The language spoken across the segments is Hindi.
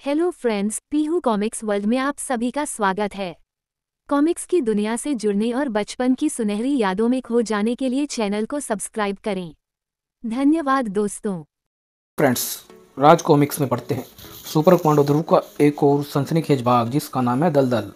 Hello friends, Pihu comics world में आप सभी का स्वागत है। कॉमिक्स की दुनिया से जुड़ने और बचपन की सुनहरी यादों में खो जाने के लिए चैनल को सब्सक्राइब करें। धन्यवाद दोस्तों। फ्रेंड्स, राज कॉमिक्स में पढ़ते हैं सुपर कमांडो ध्रुव का एक और सनसनीखेज भाग जिसका नाम है दलदल।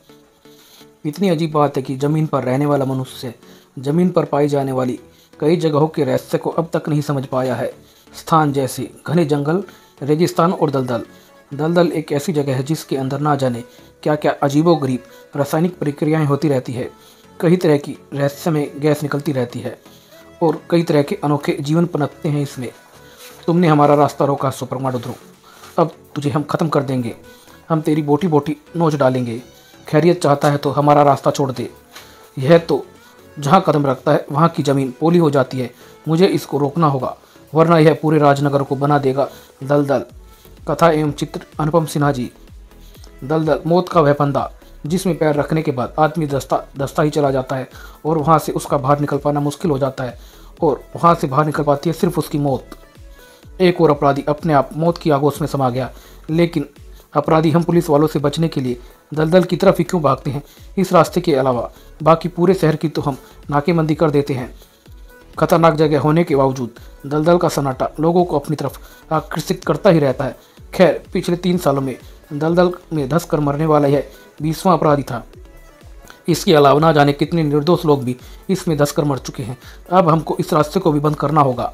इतनी अजीब बात है कि ज़मीन पर रहने वाला मनुष्य ज़मीन पर पाई जाने वाली कई जगहों के रहस्य को अब तक नहीं समझ पाया है। स्थान जैसे घने जंगल, रेगिस्तान और दलदल। दलदल एक ऐसी जगह है जिसके अंदर ना जाने क्या क्या अजीबोगरीब रासायनिक प्रक्रियाएं होती रहती है। कई तरह की रहस्यमय गैस निकलती रहती है और कई तरह के अनोखे जीवन पनपते हैं इसमें। तुमने हमारा रास्ता रोका सुपर कमांडो ध्रुव, अब तुझे हम ख़त्म कर देंगे। हम तेरी बोटी बोटी नोच डालेंगे। खैरियत चाहता है तो हमारा रास्ता छोड़ दे। यह तो जहाँ कदम रखता है वहाँ की ज़मीन पोली हो जाती है। मुझे इसको रोकना होगा वरना यह पूरे राजनगर को बना देगा दलदल। कथा एवं चित्र अनुपम सिन्हा जी। दलदल मौत का वह फंदा जिसमें पैर रखने के बाद आदमी दस्ता ही चला जाता है और वहाँ से उसका बाहर निकल पाना मुश्किल हो जाता है और वहाँ से बाहर निकल पाती है सिर्फ उसकी मौत। एक और अपराधी अपने आप मौत की आगोश में समा गया, लेकिन अपराधी हम पुलिस वालों से बचने के लिए दलदल की तरफ ही क्यों भागते हैं? इस रास्ते के अलावा बाकी पूरे शहर की तो हम नाकेबंदी कर देते हैं। खतरनाक जगह होने के बावजूद दलदल का सन्नाटा लोगों को अपनी तरफ आकर्षित करता ही रहता है। खैर, पिछले 3 सालों में दलदल में धंस कर मरने वाला यह 20वां अपराधी था। इसके अलावा ना जाने कितने निर्दोष लोग भी इसमें धंस कर मर चुके हैं। अब हमको इस रास्ते को भी बंद करना होगा।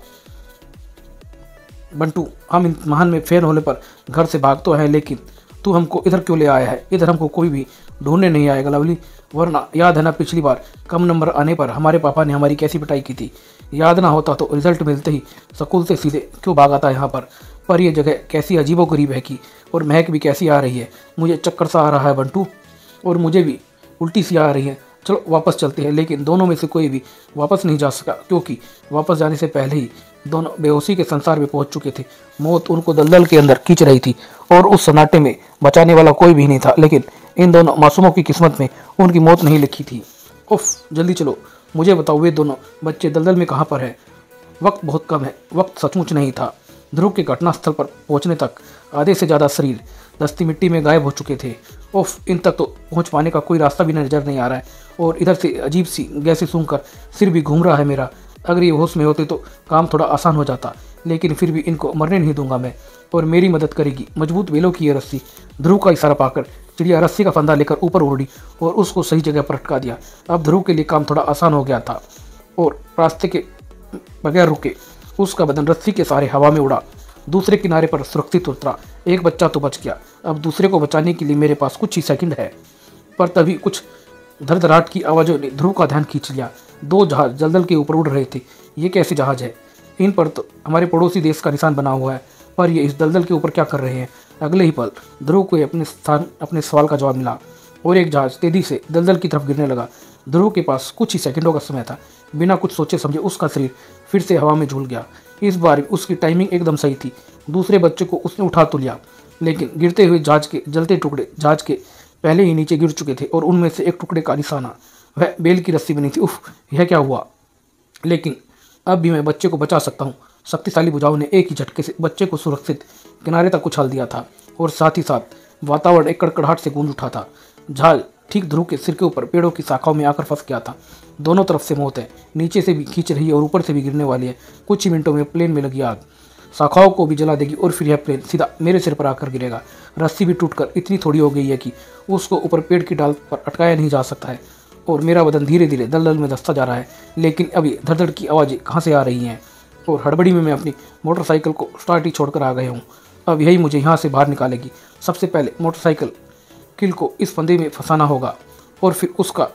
बंटू, हम इम्तिहान में फेल होने पर घर से भाग तो है, लेकिन तू हमको इधर क्यों ले आया है? इधर हमको कोई भी ढूंढने नहीं आएगा लवली, वरना याद है ना पिछली बार कम नंबर आने पर हमारे पापा ने हमारी कैसी पिटाई की थी? याद ना होता तो रिजल्ट मिलते ही स्कूल से सीधे क्यों भागा था यहाँ पर यह जगह कैसी अजीबोगरीब है कि और महक भी कैसी आ रही है। मुझे चक्कर सा आ रहा है बंटू, और मुझे भी उल्टी सी आ रही है। चलो वापस चलते हैं। लेकिन दोनों में से कोई भी वापस नहीं जा सका, क्योंकि वापस जाने से पहले ही दोनों बेहोशी के संसार में पहुंच चुके थे। मौत उनको दलदल के अंदर खींच रही थी और उस सन्नाटे में बचाने वाला कोई भी नहीं था। लेकिन इन दोनों मासूमों की किस्मत में उनकी मौत नहीं लिखी थी। उफ, जल्दी चलो, मुझे बताओ वे दोनों बच्चे दलदल में कहाँ पर है? वक्त बहुत कम है। वक्त सचमुच नहीं था। ध्रुव के घटनास्थल पर पहुंचने तक आधे से ज़्यादा शरीर दस्ती मिट्टी में गायब हो चुके थे। उफ, इन तक तो पहुंच पाने का कोई रास्ता भी नजर नहीं आ रहा है और इधर से अजीब सी गैसें सूंघकर सिर भी घूम रहा है मेरा। अगर ये होश में होते तो काम थोड़ा आसान हो जाता, लेकिन फिर भी इनको मरने नहीं दूंगा मैं, और मेरी मदद करेगी मजबूत बेलों की ये रस्सी। ध्रुव का इशारा पाकर चिड़िया रस्सी का फंदा लेकर ऊपर उड़ी और उसको सही जगह पर अटका दिया। अब ध्रुव के लिए काम थोड़ा आसान हो गया था और रास्ते के बगैर रुके उसका बदन रस्सी के सहारे हवा में उड़ा। दूसरे किनारे पर सुरक्षित उतरा। एक बच्चा तो बच गया। अब दूसरे को बचाने के लिए मेरे पास कुछ ही सेकंड है। पर तभी कुछ धड़धड़ाहट की आवाज़ों ने ध्रुव का ध्यान खींच लिया। 2 जहाज दलदल के ऊपर उड़ रहे थे। ये कैसे जहाज है? इन पर तो हमारे पड़ोसी देश का निशान बना हुआ है, पर ये इस दलदल के ऊपर क्या कर रहे हैं? अगले ही पल ध्रुव को अपने सवाल का जवाब मिला और एक जहाज तेजी से दलदल की तरफ गिरने लगा। ध्रुव के पास कुछ ही सेकंडों का समय था। बिना कुछ सोचे समझे उसका शरीर फिर से हवा में झूल गया। इस बार उसकी टाइमिंग एकदम सही थी। दूसरे बच्चे को उसने उठा तो लिया, लेकिन गिरते हुए जहाज के जलते टुकड़े जहाज के पहले ही नीचे गिर चुके थे और उनमें से एक टुकड़े का निशाना वह बेल की रस्सी बनी थी। उफ, यह क्या हुआ? लेकिन अब भी मैं बच्चे को बचा सकता हूँ। शक्तिशाली भुजाओं ने एक ही झटके से बच्चे को सुरक्षित किनारे तक उछाल दिया था और साथ ही साथ वातावरण एक कड़कड़ाहट से गूंज उठा था। जहाज ठीक ध्रुव के सिर के ऊपर पेड़ों की शाखाओं में आकर फंस गया था। दोनों तरफ से मौत है, नीचे से भी खींच रही है और ऊपर से भी गिरने वाली है। कुछ ही मिनटों में प्लेन में लगी आग शाखाओं को भी जला देगी और फिर यह प्लेन सीधा मेरे सिर पर आकर गिरेगा। रस्सी भी टूटकर इतनी थोड़ी हो गई है कि उसको ऊपर पेड़ की डाल पर अटकाया नहीं जा सकता है और मेरा बदन धीरे धीरे दलदल में धंसता जा रहा है। लेकिन अभी धड़धड़ की आवाज़ें कहाँ से आ रही हैं? और हड़बड़ी में मैं अपनी मोटरसाइकिल को स्टार्ट ही छोड़कर आ गया हूँ। अब यही मुझे यहाँ से बाहर निकालेगी। सबसे पहले मोटरसाइकिल किल को इस फंदे में फंसाना होगा और फिर उसका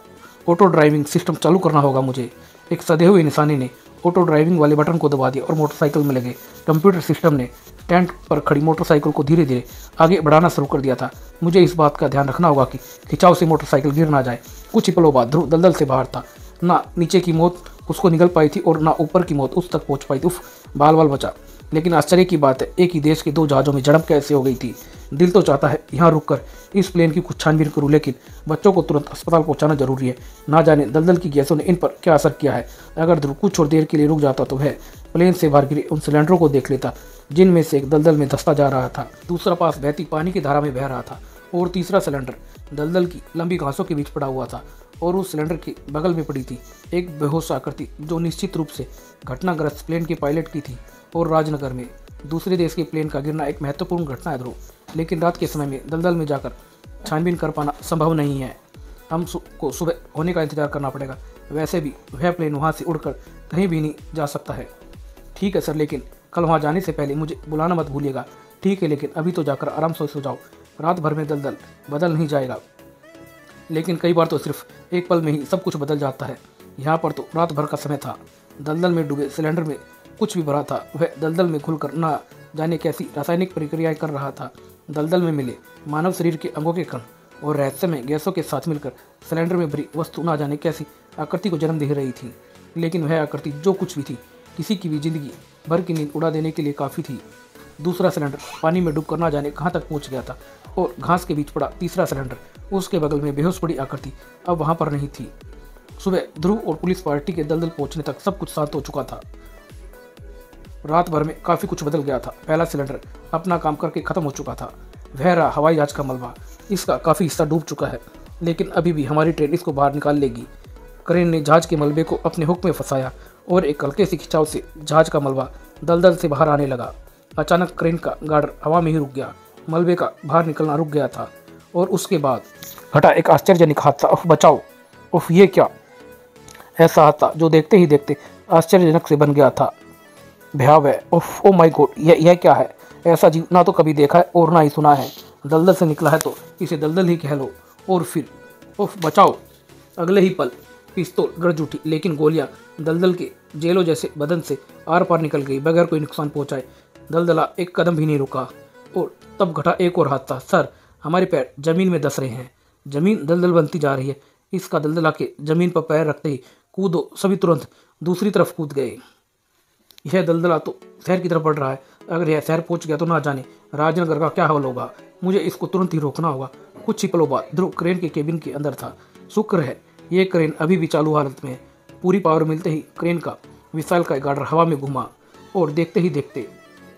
ऑटो ड्राइविंग सिस्टम चालू करना होगा मुझे। एक सधे हुए निशाने ने ऑटो ड्राइविंग वाले बटन को दबा दिया और मोटरसाइकिल में लगे कंप्यूटर सिस्टम ने स्टैंड पर खड़ी मोटरसाइकिल को धीरे धीरे आगे बढ़ाना शुरू कर दिया था। मुझे इस बात का ध्यान रखना होगा कि खिंचाव से मोटरसाइकिल गिर ना जाए। कुछ ही पलों बाद ध्रुव दलदल से बाहर था। ना नीचे की मौत उसको निगल पाई थी और ना ऊपर की मौत उस तक पहुंच पाई थी। उफ, बाल बाल बचा। लेकिन आश्चर्य की बात है, एक ही देश के 2 जहाज़ों में झड़प कैसे हो गई थी? दिल तो चाहता है यहाँ रुककर इस प्लेन की कुछ छानबीन करूँ, लेकिन बच्चों को तुरंत अस्पताल पहुँचाना जरूरी है। ना जाने दलदल की गैसों ने इन पर क्या असर किया है। अगर ध्रुव कुछ और देर के लिए रुक जाता तो वह प्लेन से बाहर गिरे उन सिलेंडरों को देख लेता जिनमें से एक दलदल में धंसता जा रहा था, दूसरा पास बहती पानी की धारा में बह रहा था और तीसरा सिलेंडर दलदल की लंबी घासों के बीच पड़ा हुआ था और उस सिलेंडर के बगल में पड़ी थी एक बेहोश आकृति जो निश्चित रूप से घटनाग्रस्त प्लेन के पायलट की थी। और राजनगर में दूसरे देश के प्लेन का गिरना एक महत्वपूर्ण घटना है ध्रुव, लेकिन रात के समय में दलदल में जाकर छानबीन कर पाना संभव नहीं है। हम को सुबह होने का इंतजार करना पड़ेगा। वैसे भी वह प्लेन वहाँ से उड़कर कहीं भी नहीं जा सकता है। ठीक है सर, लेकिन कल वहाँ जाने से पहले मुझे बुलाना मत भूलिएगा। ठीक है, लेकिन अभी तो जाकर आराम से सो जाओ। रात भर में दलदल बदल नहीं जाएगा, लेकिन कई बार तो सिर्फ एक पल में ही सब कुछ बदल जाता है। यहाँ पर तो रात भर का समय था। दलदल में डूबे सिलेंडर में कुछ भी भरा था। वह दलदल में घुलकर ना जाने कैसी रासायनिक प्रक्रियाएं कर रहा था। दलदल में मिले मानव शरीर के अंगों के कण और रहस्यमय गैसों के साथ मिलकर सिलेंडर में भरी वस्तु ना जाने कैसी आकृति को जन्म दे रही थी। लेकिन वह आकृति जो कुछ भी थी, किसी की भी जिंदगी भर की नींद उड़ा देने के लिए काफ़ी थी। दूसरा सिलेंडर पानी में डूबकर ना जाने कहाँ तक पहुँच गया था और घास के बीच पड़ा तीसरा सिलेंडर, उसके बगल में बेहोश पड़ी आकृति अब वहाँ पर नहीं थी। सुबह ध्रुव और पुलिस पार्टी के दलदल पहुँचने तक सब कुछ शांत हो चुका था। रात भर में काफ़ी कुछ बदल गया था। पहला सिलेंडर अपना काम करके ख़त्म हो चुका था। वह रहा हवाई जहाज का मलबा। इसका काफ़ी हिस्सा डूब चुका है, लेकिन अभी भी हमारी ट्रेन इसको बाहर निकाल लेगी। क्रेन ने जहाज के मलबे को अपने हुक में फंसाया और एक हल्के से खिंचाव से जहाज का मलबा दलदल से बाहर आने लगा। अचानक क्रेन का गार्डर हवा में ही रुक गया। मलबे का बाहर निकलना रुक गया था और उसके बाद घटा एक आश्चर्यजनक हादसा। उफ बचाओ, उफ ये क्या! ऐसा हादसा जो देखते ही देखते आश्चर्यजनक से बन गया था। भयावह, उफ ओ माय गॉड, यह क्या है? ऐसा जीव ना तो कभी देखा है और ना ही सुना है। दलदल से निकला है तो इसे दलदल ही कह लो। और फिर उफ बचाओ! अगले ही पल पिस्तौल गरज उठी, लेकिन गोलियां दलदल के जेलों जैसे बदन से आर पार निकल गई बगैर कोई नुकसान पहुंचाए। दलदला एक कदम भी नहीं रुका और तब घटा एक और हादसा। सर, हमारे पैर जमीन में धंस रहे हैं। जमीन दलदल बनती जा रही है। इसका दलदला के जमीन पर पैर रखते ही कूदो, सभी तुरंत दूसरी तरफ कूद गए। यह दलदला तो शहर की तरफ बढ़ रहा है। अगर यह शहर पहुंच गया तो ना जाने राजनगर का क्या हाल होगा। मुझे इसको तुरंत ही रोकना होगा। कुछ ही पलों बाद ध्रुव क्रेन के केबिन के अंदर था। शुक्र है ये क्रेन अभी भी चालू हालत में है। पूरी पावर मिलते ही क्रेन का विशाल का गार्डर हवा में घुमा और देखते ही देखते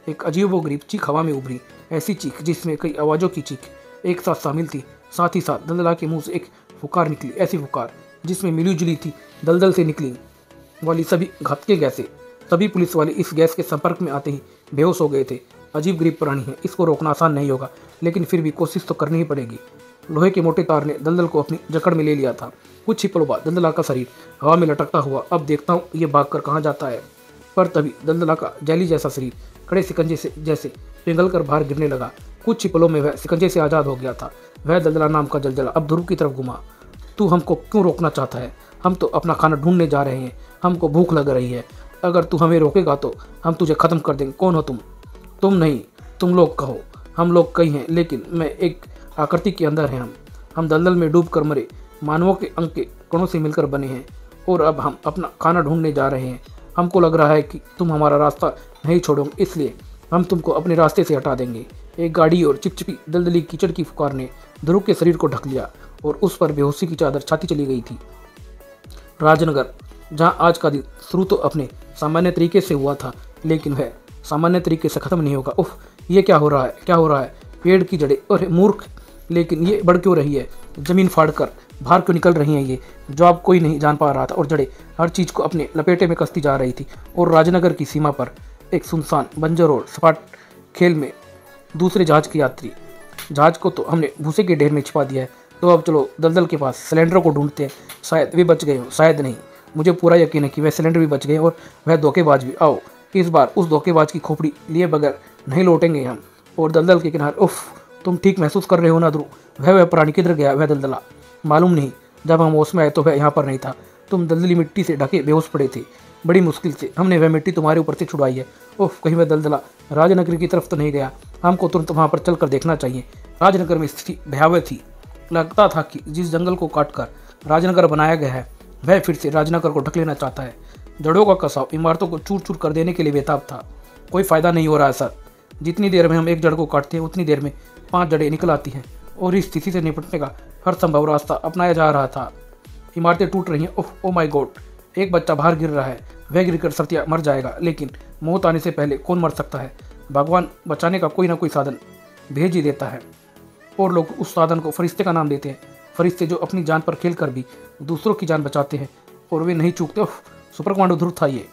एक अजीबोगरीब चीख हवा में उभरी। ऐसी चीख जिसमें कई आवाज़ों की चीख एक साथ शामिल थी। साथ ही साथ दलदला के मुंह से एक फुकार निकली, ऐसी फुकार जिसमें मिली जुली थी दलदल से निकली वाली सभी घातकीय गैसें। सभी पुलिस वाले इस गैस के संपर्क में आते ही बेहोश हो गए थे। अजीब गरीब प्राणी है, इसको रोकना आसान नहीं होगा, लेकिन फिर भी कोशिश तो करनी ही पड़ेगी। लोहे के मोटे तार ने दलदल को अपनी जकड़ में ले लिया था। कुछ ही पलों बाद दलदला का शरीर हवा में लटकता हुआ अब देखता हूँ ये भाग कर कहाँ जाता है। पर तभी दलदला का जैली जैसा शरीर कड़े सिकंजे से जैसे पिघल कर बाहर गिरने लगा। कुछ ही पलों में वह सिकंजे से आज़ाद हो गया था। वह दलदला नाम का जलजला अब ध्रुव की तरफ घुमा। तू हमको क्यों रोकना चाहता है? हम तो अपना खाना ढूंढने जा रहे हैं। हमको भूख लग रही है। अगर तू हमें रोकेगा तो हम तुझे ख़त्म कर देंगे। कौन हो तुम? तुम नहीं, तुम लोग कहो। हम लोग कई हैं, लेकिन मैं एक आकृति के अंदर हैं। हम दलदल में डूब कर मरे मानवों के अंग के कणों से मिलकर बने हैं और अब हम अपना खाना ढूंढने जा रहे हैं। हमको लग रहा है कि तुम हमारा रास्ता नहीं छोड़ोगे, इसलिए हम तुमको अपने रास्ते से हटा देंगे। एक गाड़ी और चिपचिपी दलदली कीचड़ की फुकार ने ध्रुव के शरीर को ढक लिया और उस पर बेहोशी की चादर छाती चली गई थी। राजनगर, जहाँ आज का दिन शुरू तो अपने सामान्य तरीके से हुआ था, लेकिन वह सामान्य तरीके से ख़त्म नहीं होगा। उफ, ये क्या हो रहा है? क्या हो रहा है? पेड़ की जड़ें, और मूर्ख, लेकिन ये बढ़ क्यों रही है? ज़मीन फाड़कर बाहर क्यों निकल रही हैं ये? जो अब कोई नहीं जान पा रहा था और जड़ें हर चीज़ को अपने लपेटे में कसती जा रही थी। और राजनगर की सीमा पर एक सुनसान बंजर और सपाट खेल में दूसरे जहाज के यात्री। जहाज को तो हमने भूसे के ढेर में छिपा दिया है, तो अब चलो दलदल के पास सिलेंडरों को ढूंढते हैं। शायद वे बच गए हो, शायद नहीं। मुझे पूरा यकीन है कि वह सिलेंडर भी बच गए और वह धोखेबाज भी। आओ, इस बार उस धोखेबाज की खोपड़ी लिए बगैर नहीं लौटेंगे हम। और दलदल के किनारे, उफ, तुम ठीक महसूस कर रहे हो ना ध्रुव? वह प्राणी किधर गया? वह दलदला? मालूम नहीं। जब हम होश में आए तो वह यहाँ पर नहीं था। तुम दलदली मिट्टी से ढके बेहोश पड़े थे। बड़ी मुश्किल से हमने वह मिट्टी तुम्हारे ऊपर से छुड़वाई है। उफ, कहीं वह दलदला राजनगर की तरफ तो नहीं गया? हमको तुरंत वहाँ पर चल कर देखना चाहिए। राजनगर में स्थिति भयावह थी। लगता था कि जिस जंगल को काटकर राजनगर बनाया गया है, वह फिर से राजनगर को ढक लेना चाहता है। जड़ों का कसाव इमारतों को चूर चूर कर देने के लिए बेताब था। कोई फ़ायदा नहीं हो रहा है सर। जितनी देर में हम एक जड़ को काटते हैं, उतनी देर में 5 जड़ें निकल आती हैं और इस स्थिति से निपटने का हर संभव रास्ता अपनाया जा रहा था। इमारतें टूट रही हैं। ओह ओ माय गॉड, एक बच्चा बाहर गिर रहा है। वह गिरकर सत्या मर जाएगा, लेकिन मौत आने से पहले कौन मर सकता है? भगवान बचाने का कोई ना कोई साधन भेज ही देता है और लोग उस साधन को फरिश्ते का नाम देते हैं। फरिश्ते जो अपनी जान पर खेल कर भी दूसरों की जान बचाते हैं और वे नहीं चूकते। सुपर कमांडो ध्रुव था ये।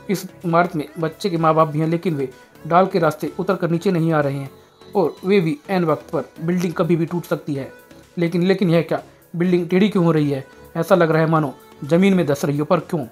इस इमारत में बच्चे के माँ बाप भी हैं, लेकिन वे डाल के रास्ते उतर कर नीचे नहीं आ रहे हैं और वे भी ऐन वक्त पर। बिल्डिंग कभी भी टूट सकती है, लेकिन यह क्या, बिल्डिंग टेढ़ी क्यों हो रही है? ऐसा लग रहा है मानो जमीन में धस रही हो, पर क्यों?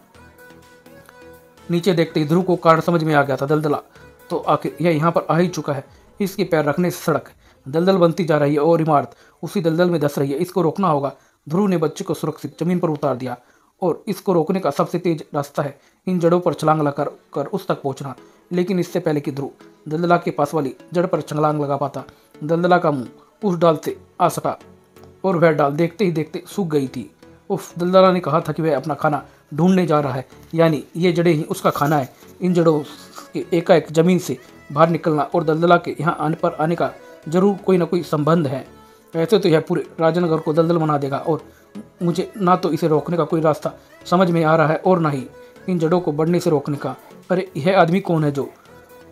नीचे देखते ही ध्रुव को कारण समझ में आ गया था। दलदला तो आखिर यह यहाँ पर आ ही चुका है। इसके पैर रखने से सड़क दलदल बनती जा रही है और इमारत उसी दलदल में धस रही है। इसको रोकना होगा। ध्रुव ने बच्चे को सुरक्षित जमीन पर उतार दिया और इसको रोकने का सबसे तेज रास्ता है इन जड़ों पर छलांग लगा कर उस तक पहुंचना। लेकिन इससे पहले कि ध्रुव दलदला के पास वाली जड़ पर छलांग लगा पाता, दलदला का मुंह उस डाल से आ सका और वह डाल देखते ही देखते सूख गई थी। उफ, दलदला ने कहा था कि वह अपना खाना ढूंढने जा रहा है, यानी ये जड़ें ही उसका खाना है। इन जड़ों के एकाएक जमीन से बाहर निकलना और दलदला के यहाँ आने का जरूर कोई ना कोई संबंध है। ऐसे तो यह पूरे राजनगर को दलदल बना देगा और मुझे ना तो इसे रोकने का कोई रास्ता समझ में आ रहा है और ना ही इन जड़ों को बढ़ने से रोकने का। अरे यह आदमी कौन है जो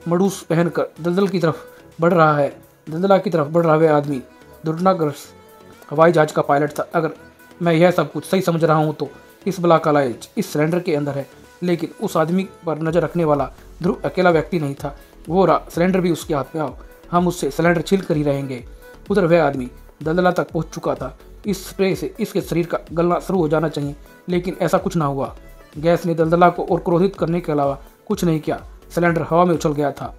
मड़ूस पहनकर दलदल की तरफ बढ़ रहा है? दलदला की तरफ बढ़ रहा वह आदमी दुर्घटनाग्रस्त हवाई जहाज का पायलट था। अगर मैं यह सब कुछ सही समझ रहा हूँ तो इस बला का लाइज इस सिलेंडर के अंदर है। लेकिन उस आदमी पर नजर रखने वाला ध्रुव अकेला व्यक्ति नहीं था। वो रहा, सिलेंडर भी उसके हाथ में। आओ, हम उससे सिलेंडर छील कर ही रहेंगे। उधर वह आदमी दलदला तक पहुंच चुका था। इस स्प्रे से इसके शरीर का गलना शुरू हो जाना चाहिए, लेकिन ऐसा कुछ ना हुआ। गैस ने दलदला को और क्रोधित करने के अलावा कुछ नहीं किया। सिलेंडर हवा में उछल गया था।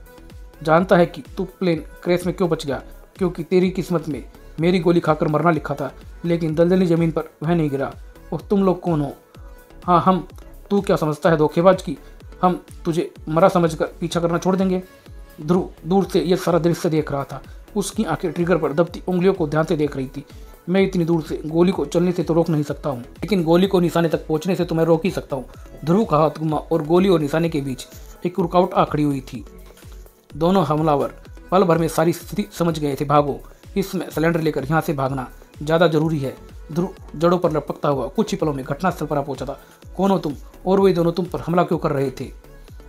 जानता है कि तू प्लेन क्रैश में क्यों बच गया? क्योंकि तेरी किस्मत में मेरी गोली खाकर मरना लिखा था, लेकिन दलदली जमीन पर वह नहीं गिरा। और तुम लोग कौन हो? हाँ, हम। तू क्या समझता है धोखेबाज की हम तुझे मरा समझकर पीछा करना छोड़ देंगे? ध्रुव दूर से यह सारा दृश्य देख रहा था। उसकी आंखें ट्रिगर पर दबती उंगलियों को ध्यान से देख रही थी। मैं इतनी दूर से गोली को चलने से तो रोक नहीं सकता हूँ, लेकिन गोली को निशाने तक पहुँचने से तो मैं रोक ही सकता हूँ। ध्रुव का हाथ घुमा और गोली और निशाने के बीच एक रुकावट आ खड़ी हुई थी। दोनों हमलावर पल भर में सारी स्थिति समझ गए थे। भागो, इसमें सिलेंडर लेकर यहाँ से भागना ज़्यादा जरूरी है। ध्रुव जड़ों पर लपकता हुआ कुछ ही पलों में घटनास्थल पर आ पहुंचा था। कौन हो तुम और वे दोनों तुम पर हमला क्यों कर रहे थे?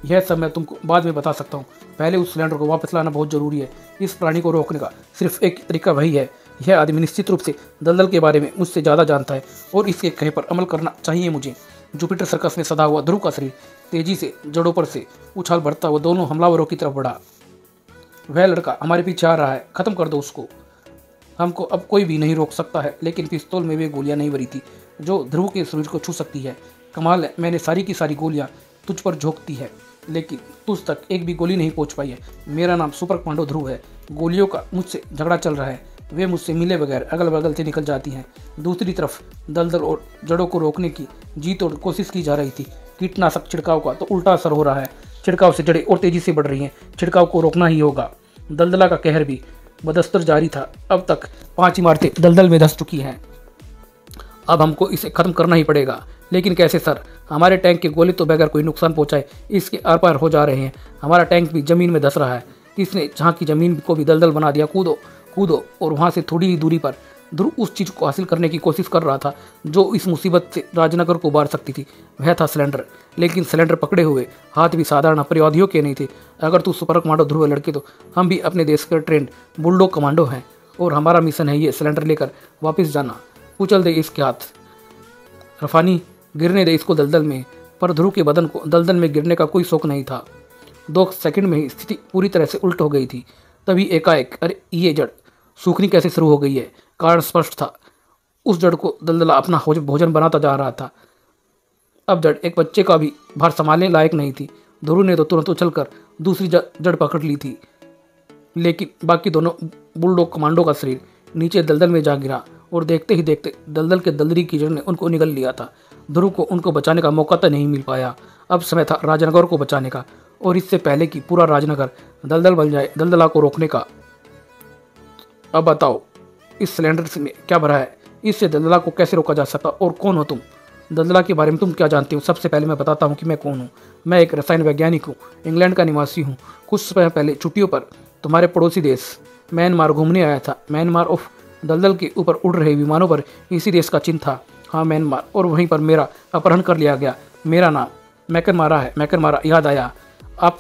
यह सब मैं तुमको बाद में बता सकता हूँ। पहले उस सिलेंडर को वापस लाना बहुत जरूरी है। इस प्राणी को रोकने का सिर्फ एक तरीका वही है। यह आदमी निश्चित रूप से दलदल के बारे में मुझसे ज़्यादा जानता है और इसके कहे पर अमल करना चाहिए मुझे। जुपिटर सर्कस में सदा हुआ ध्रुव का शरीर तेजी से जड़ों पर से उछाल भरता हुआ दोनों हमलावरों की तरफ बढ़ा। वह लड़का हमारे पीछे आ रहा है, खत्म कर दो उसको। हमको अब कोई भी नहीं रोक सकता है। लेकिन पिस्तौल में वे गोलियां नहीं भरी थी जो ध्रुव के शरीर को छू सकती है। कमाल है, मैंने सारी की सारी गोलियां तुझ पर झोंकती है, लेकिन तुझ तक एक भी गोली नहीं पहुंच पाई है। मेरा नाम सुपर कमांडो ध्रुव है। गोलियों का मुझसे झगड़ा चल रहा है। वे मुझसे मिले बगैर अगल बगल से निकल जाती हैं। दूसरी तरफ दलदल और जड़ों को रोकने की जी तोड़ कोशिश की जा रही थी। कीटनाशक छिड़काव का तो उल्टा असर हो रहा है। छिड़काव से जड़ें और तेजी से बढ़ रही हैं। छिड़काव को रोकना ही होगा। दलदला का कहर भी बदस्तर जारी था। अब तक 5 इमारतें दलदल में धंस चुकी हैं। अब हमको इसे खत्म करना ही पड़ेगा। लेकिन कैसे सर? हमारे टैंक के गोले तो बगैर कोई नुकसान पहुंचाए इसके आर पार हो जा रहे हैं। हमारा टैंक भी जमीन में धंस रहा है। इसने जहाँ की जमीन को भी दलदल बना दिया। कूदो कूदो। और वहाँ से थोड़ी ही दूरी पर ध्रुव उस चीज़ को हासिल करने की कोशिश कर रहा था जो इस मुसीबत से राजनगर को उबार सकती थी। वह था सिलेंडर। लेकिन सिलेंडर पकड़े हुए हाथ भी साधारण अपराधियों के नहीं थे। अगर तू सुपर कमांडो ध्रुव लड़के तो हम भी अपने देश के ट्रेंड बुलडॉग कमांडो हैं और हमारा मिशन है ये सिलेंडर लेकर वापस जाना। कुचल दे इसके हाथ, रफानी, गिरने दे इसको दलदल में। पर ध्रुव के बदन को दलदल में गिरने का कोई शौक नहीं था। 2 सेकंड में ही स्थिति पूरी तरह से उल्ट हो गई थी। तभी एकाएक, अरे ये जड़ सूखनी कैसे शुरू हो गई है? कारण स्पष्ट था। उस जड़ को दलदला अपना भोजन बनाता जा रहा था। अब जड़ एक बच्चे का भी भार संभालने लायक नहीं थी। ध्रुव ने तो तुरंत उछलकर दूसरी जड़ पकड़ ली थी, लेकिन बाकी दोनों बुलडॉग कमांडो का शरीर नीचे दलदल में जा गिरा और देखते ही देखते दलदल के दलदली कीचड़ ने उनको निगल लिया था। ध्रुव को उनको बचाने का मौका तो नहीं मिल पाया। अब समय था राजनगर को बचाने का, और इससे पहले कि पूरा राजनगर दलदल बन जाए, दलदला को रोकने का। अब बताओ, इस सिलेंडर में क्या भरा है? इससे दलदला को कैसे रोका जा सकता? और कौन हो तुम? दलदला के बारे में तुम क्या जानते हो? सबसे पहले मैं बताता हूँ कि मैं कौन हूँ। मैं एक रसायन वैज्ञानिक हूँ, इंग्लैंड का निवासी हूँ। कुछ समय पहले छुट्टियों पर तुम्हारे पड़ोसी देश म्यांमार घूमने आया था। म्यांमार उफ, दलदल के ऊपर उड़ रहे विमानों पर इसी देश का चिन्ह था। हाँ, म्यांमार। और वहीं पर मेरा अपहरण कर लिया गया। मेरा नाम मैकन मारा है। मैकन मारा, याद आया? आप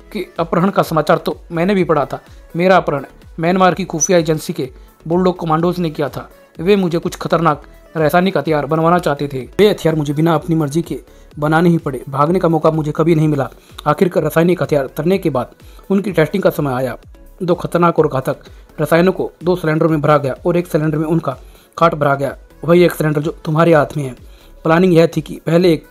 कि अपहरण का समाचार तो मैंने भी पढ़ा था। मेरा अपहरण म्यांमार की खुफिया एजेंसी के बुलडॉग कमांडोज ने किया था। वे मुझे कुछ खतरनाक रासायनिक हथियार बनवाना चाहते थे। वे हथियार मुझे बिना अपनी मर्जी के बनाने ही पड़े। भागने का मौका मुझे कभी नहीं मिला। आखिरकार रासायनिक हथियार तरने के बाद उनकी टेस्टिंग का समय आया। 2 खतरनाक और घातक रसायनों को 2 सिलेंडरों में भरा गया और एक सिलेंडर में उनका काट भरा गया। वही एक सिलेंडर जो तुम्हारे हाथ में है। प्लानिंग यह थी कि पहले एक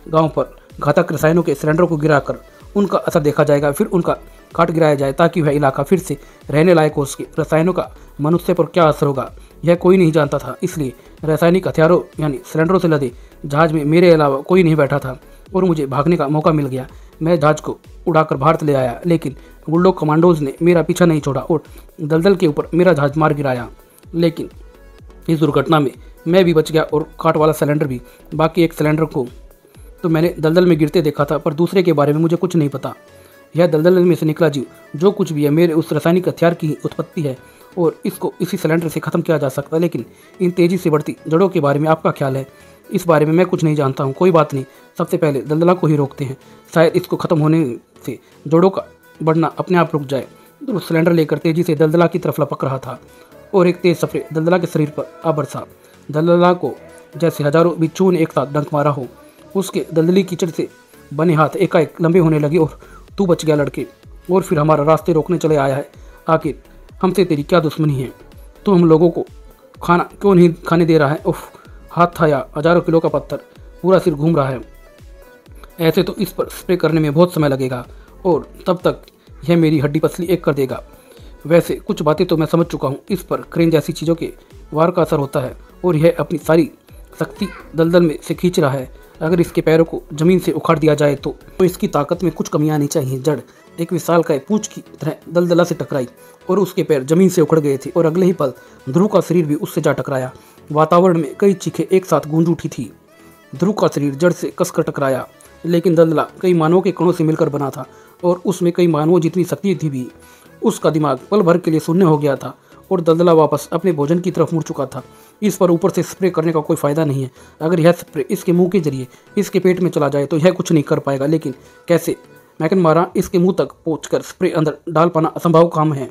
गांव पर घातक रसायनों के सिलेंडरों को गिराकर उनका असर देखा जाएगा, फिर उनका काट गिराया जाए ताकि वह इलाका फिर से रहने लायक हो सके। रसायनों का मनुष्य पर क्या असर होगा यह कोई नहीं जानता था, इसलिए रासायनिक हथियारों यानी सिलेंडरों से लदे जहाज में मेरे अलावा कोई नहीं बैठा था और मुझे भागने का मौका मिल गया। मैं जहाज को उड़ाकर भारत ले आया, लेकिन बुलडॉग कमांडोज ने मेरा पीछा नहीं छोड़ा और दलदल के ऊपर मेरा जहाज मार गिराया। लेकिन इस दुर्घटना में मैं भी बच गया और काट वाला सिलेंडर भी। बाकी एक सिलेंडर को तो मैंने दलदल में गिरते देखा था, पर दूसरे के बारे में मुझे कुछ नहीं पता। यह दलदल में से निकला जीव जो कुछ भी है मेरे उस रासायनिक हथियार की ही उत्पत्ति है और इसको इसी सिलेंडर से ख़त्म किया जा सकता है। लेकिन इन तेज़ी से बढ़ती जड़ों के बारे में आपका ख्याल है? इस बारे में मैं कुछ नहीं जानता हूँ। कोई बात नहीं, सबसे पहले दलदला को ही रोकते हैं। शायद इसको ख़त्म होने से जड़ों का बढ़ना अपने आप रुक जाए। तो सिलेंडर लेकर तेज़ी से दलदला की तरफ लपक रहा था और एक तेज सफरे दलदला के शरीर पर आ बरसा। दलदला को जैसे हजारों बिच्छुओं ने एक साथ डंक मारा हो। उसके दलदली कीचड़ से बने हाथ एकाएक लंबे होने लगे और तू बच गया लड़के, और फिर हमारा रास्ते रोकने चले आया है। आखिर हमसे तेरी क्या दुश्मनी है? तो हम लोगों को खाना क्यों नहीं खाने दे रहा है? उफ, हाथ था या हजारों किलो का पत्थर, पूरा सिर घूम रहा है। ऐसे तो इस पर स्प्रे करने में बहुत समय लगेगा और तब तक यह मेरी हड्डी पसली एक कर देगा। वैसे कुछ बातें तो मैं समझ चुका हूँ। इस पर क्रेन जैसी चीज़ों के वार का असर होता है और यह अपनी सारी शक्ति दलदल में से खींच रहा है। अगर इसके पैरों को जमीन से उखाड़ दिया जाए तो इसकी ताकत में कुछ कमी आनी चाहिए। जड़ एक विशालकाय पूंछ की तरह दलदला से टकराई और उसके पैर जमीन से उखड़ गए थे और अगले ही पल ध्रुव का शरीर भी उससे जा टकराया। वातावरण में कई चीखें एक साथ गूंज उठी थी। ध्रुव का शरीर जड़ से कसकर टकराया, लेकिन दलदला कई मानवों के कणों से मिलकर बना था और उसमें कई मानवों जितनी शक्ति थी भी। उसका दिमाग पल भर के लिए शून्य हो गया था और दलदला वापस अपने भोजन की तरफ मुड़ चुका था। इस पर ऊपर से स्प्रे करने का कोई फ़ायदा नहीं है। अगर यह स्प्रे इसके मुंह के जरिए इसके पेट में चला जाए तो यह कुछ नहीं कर पाएगा। लेकिन कैसे? मैकनमारा इसके मुंह तक पहुंचकर स्प्रे अंदर डाल पाना असंभव काम है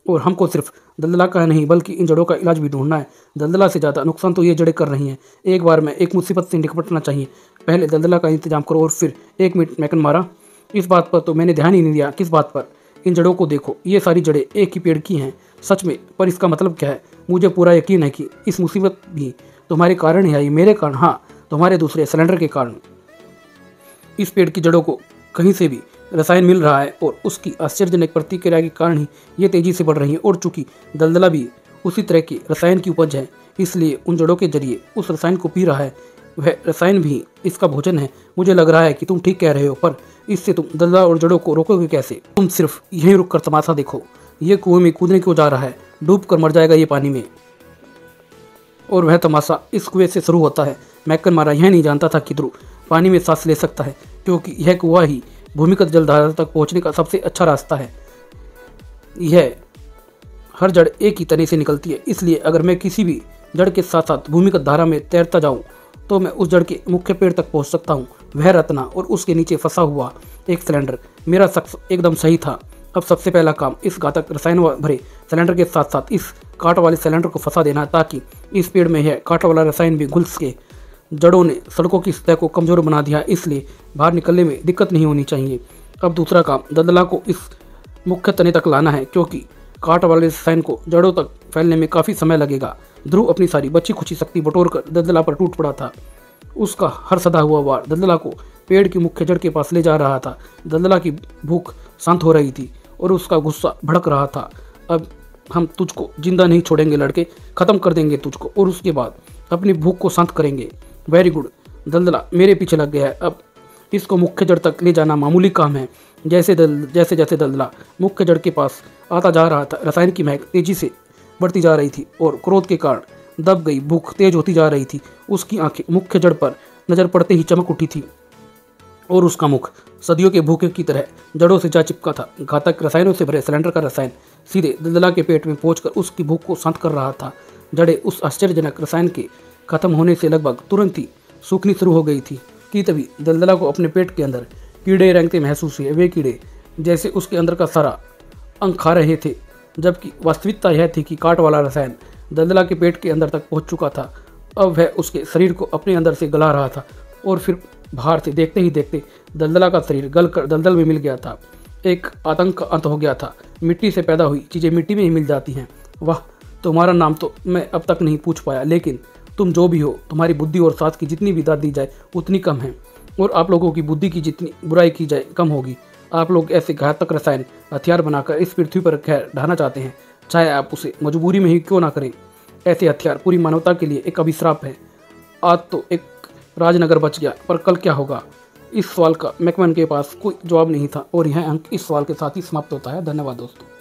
और हमको सिर्फ दलदला का नहीं बल्कि इन जड़ों का इलाज भी ढूंढना है। दलदला से ज़्यादा नुकसान तो ये जड़ें कर रही हैं। एक बार में एक मुसीबत से निपटना चाहिए। पहले दलदला का इंतजाम करो और फिर 1 मिनट मैकनमारा। इस बात पर तो मैंने ध्यान ही नहीं दिया। किस बात पर? इन जड़ों को देखो, ये सारी जड़ें एक ही पेड़ की हैं। सच में? पर इसका मतलब क्या है? मुझे पूरा यकीन है कि इस मुसीबत भी तुम्हारे कारण ही आई। मेरे कारण? हाँ, तुम्हारे दूसरे सिलेंडर के कारण। इस पेड़ की जड़ों को कहीं से भी रसायन मिल रहा है और उसकी आश्चर्यजनक प्रतिक्रिया के कारण ही ये तेजी से बढ़ रही है। और चूंकि दलदला भी उसी तरह के रसायन की उपज है, इसलिए उन जड़ों के जरिए उस रसायन को पी रहा है। वह रसायन भी इसका भोजन है। मुझे लग रहा है कि तुम ठीक कह रहे हो, पर इससे तुम दलदला और जड़ों को रोकोगे कैसे? तुम सिर्फ यहीं रुक कर तमाशा देखो। ये कुएं में कूदने क्यों जा रहा है? डूब कर मर जाएगा ये पानी में। और वह तमाशा इस कुएं से शुरू होता है। मैकनमारा यह नहीं जानता था कि ध्रुव पानी में सांस ले सकता है, क्योंकि यह कुआं ही भूमिगत जलधारा तक पहुंचने का सबसे अच्छा रास्ता है। यह हर जड़ एक ही तने से निकलती है, इसलिए अगर मैं किसी भी जड़ के साथ साथ भूमिगत धारा में तैरता जाऊं तो मैं उस जड़ के मुख्य पेड़ तक पहुंच सकता हूं। वह रत्ना और उसके नीचे फंसा हुआ एक सिलेंडर। मेरा शख्स एकदम सही था। अब सबसे पहला काम इस घातक रसायन भरे सिलेंडर के साथ साथ इस कांट वाले सिलेंडर को फंसा देना, ताकि इस पेड़ में यह कांट वाला रसायन भी घुल सके। जड़ों ने सड़कों की सतह को कमज़ोर बना दिया, इसलिए बाहर निकलने में दिक्कत नहीं होनी चाहिए। अब दूसरा काम दलदला को इस मुख्य तने तक लाना है, क्योंकि कांट वाले रसायन को जड़ों तक फैलने में काफ़ी समय लगेगा। ध्रुव अपनी सारी बची खुची शक्ति बटोर कर दलदला पर टूट पड़ा था। उसका हर सदा हुआ वार दलदला को पेड़ की मुख्य जड़ के पास ले जा रहा था। दलदला की भूख शांत हो रही थी और उसका गुस्सा भड़क रहा था। अब हम तुझको जिंदा नहीं छोड़ेंगे लड़के, ख़त्म कर देंगे तुझको और उसके बाद अपनी भूख को शांत करेंगे। वेरी गुड, दलदला मेरे पीछे लग गया है। अब इसको मुख्य जड़ तक ले जाना मामूली काम है। जैसे जैसे दलदला मुख्य जड़ के पास आता जा रहा था, रसायन की महक तेजी से बढ़ती जा रही थी और क्रोध के कारण दब गई भूख तेज होती जा रही थी। उसकी आंखें मुख्य जड़ पर नजर पड़ते ही चमक उठी थी और उसका मुख सदियों के भूखे की तरह जड़ों से जा चिपका था। घातक रसायनों से भरे सिलेंडर का रसायन सीधे दलदला के पेट में पहुंचकर उसकी भूख को शांत कर रहा था। जड़ें उस आश्चर्यजनक रसायन के खत्म होने से लगभग तुरंत ही सूखनी शुरू हो गई थी कि तभी दलदला को अपने पेट के अंदर कीड़े रेंगते महसूस हुए। वे कीड़े जैसे उसके अंदर का सारा अंग खा रहे थे, जबकि वास्तविकता यह थी कि काट वाला रसायन दलदला के पेट के अंदर तक पहुंच चुका था। अब वह उसके शरीर को अपने अंदर से गला रहा था और फिर बाहर से देखते ही देखते दलदला का शरीर गल कर दलदल में मिल गया था। एक आतंक का अंत हो गया था। मिट्टी से पैदा हुई चीज़ें मिट्टी में ही मिल जाती हैं। वाह, तुम्हारा नाम तो मैं अब तक नहीं पूछ पाया, लेकिन तुम जो भी हो, तुम्हारी बुद्धि और साथ की जितनी भी दाद दी जाए उतनी कम है, और आप लोगों की बुद्धि की जितनी बुराई की जाए कम होगी। आप लोग ऐसे घातक रसायन हथियार बनाकर इस पृथ्वी पर खैर ढाना चाहते हैं, चाहे आप उसे मजबूरी में ही क्यों ना करें। ऐसे हथियार पूरी मानवता के लिए एक अभिश्राप है। आज तो एक राजनगर बच गया, पर कल क्या होगा? इस सवाल का मैकमैन के पास कोई जवाब नहीं था, और यह अंक इस सवाल के साथ ही समाप्त होता है। धन्यवाद दोस्तों।